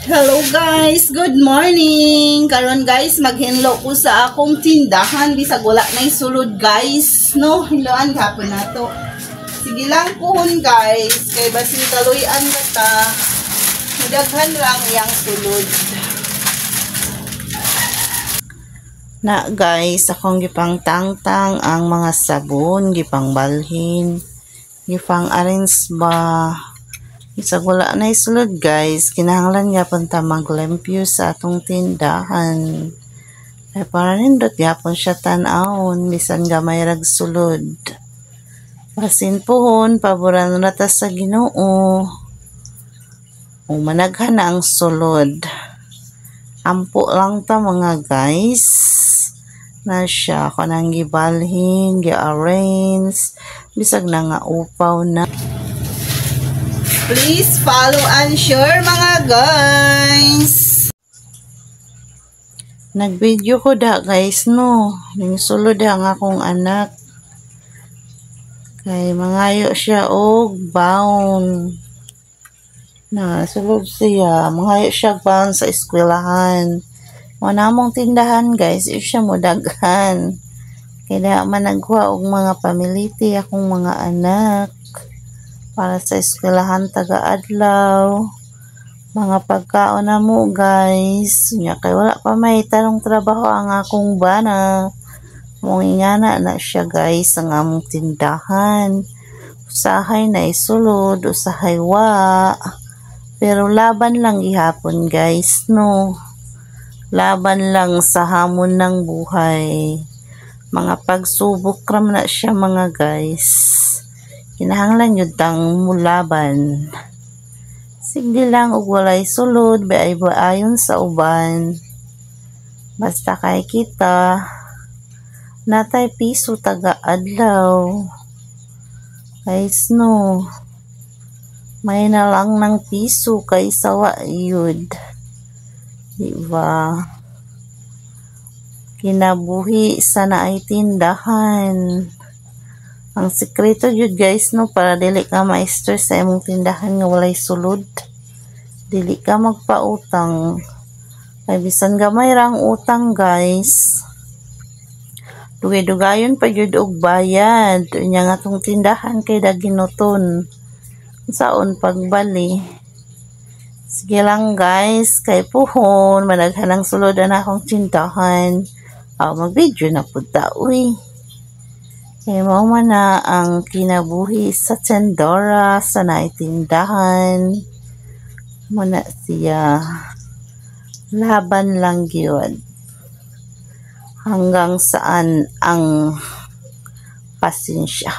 Hello guys, good morning. Karon guys, maghinlo ko sa akong tindahan bisag wala nay sulod guys. No, hinloan gapon nato. Sige lang puhon guys, kay basin kaluyan ka ta. Daghan lang yang sulod. Na guys, akong gipang tangtang ang mga sabon, gipang balhin, gipang arrange ba. Isag wala na isulod guys, kinahanglan yapon ta maglempyo sa atong tindahan. Ay para nindot yapon siya tan-awon, bisan gamay rag sulod. Basin pohon, paboran na ta sa Ginoo. Managhan na ang sulod. Ampo lang ta mga guys. Na siya kanang gibalhin, gi-arrange, bisag na nga upaw na. Please follow and share mga guys. Nag-video ko da guys no. Ning sulod ang akong anak. Kay mangayo siya og baon. Na sulod siya. Mangayo siya baon sa eskwelahan. Wala mong tindahan guys. Siya mo daghan. Kaya man nagkuha og mga pamiliti akong mga anak. Para sa eskwelahan taga-adlaw, mga pagkaon na mo guys. Nya kay wala pa may tarong trabaho ang akong bana. Mong ingana na siya guys ang among tindahan. Usahay na isulod, usahay wa. Pero laban lang gihapon guys no. Laban lang sa hamon ng buhay. Mga pagsubok ram na siya mga guys. Kinahanglan yun tang mulaban. Sige lang og walay sulod, ayon sa uban. Basta kay kita, natay piso taga-adlaw. Guys no, may na lang ng piso kay sawa yun. Diba? Kinabuhi sana ay tindahan. Ang sekreto yun guys no, para dili ka ma-stress sa imong tindahan nga walay sulod. Dili ka magpautang. Kay bisan gamay ra ang utang guys. Dugay-dugayon pa yun og bayad. Unya nga tong tindahan kay daginuton. Saon pagbali. Sige lang guys, kay puhon, managhan ang sulod na akong tindahan. Mag-video na po ta, uy. Kaya mo na ang kinabuhi sa tendora sa naitindahan. Muna siya. Laban lang yun. Hanggang saan ang pasensya.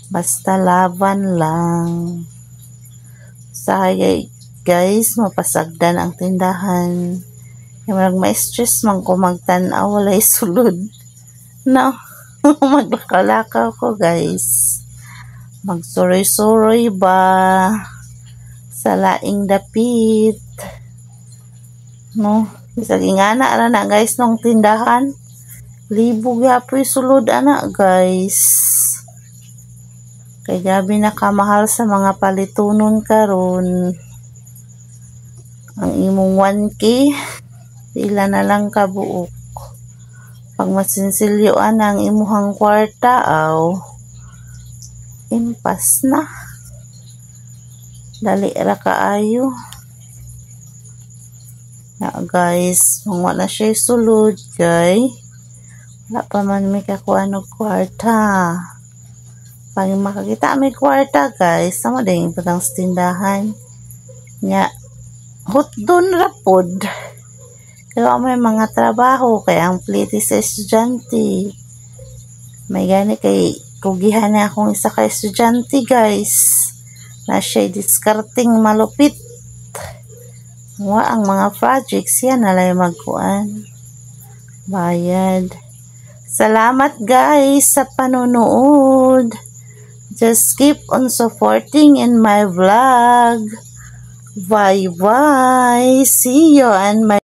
Basta laban lang. Sayay guys, mapasagdan ang tindahan. Kaya mag-ma-stress man ko magtanaw, walay sulod. No? Maglakaw-lakaw ko guys. Magsuroy-suroy ba sa laing dapit. No? Bisag ingana ara na guys nung tindahan. Libog yapoy sulod ana guys. Kay gabi na kamahal sa mga palitunon karon. Ang imong 1K ila na lang kabuok. Pag masinsilyoan ang imuhang kwarta, impas na. Dali ra kaayo. Na guys, kung wala siya sulod, kay wala pa man may kakuha ng kwarta. Pag makakita may kwarta, guys, sama din patang tindahan. Nya, hotdon rapod. Kaya may mga trabaho, kaya ang pliti sa estudyante. May gani kay kugihan na akong isa ka estudyante guys. Na siya discarding malupit. Ang mga projects yan nalay magkuan. Bayad. Salamat guys sa panonood. Just keep on supporting in my vlog. Bye bye. See you and my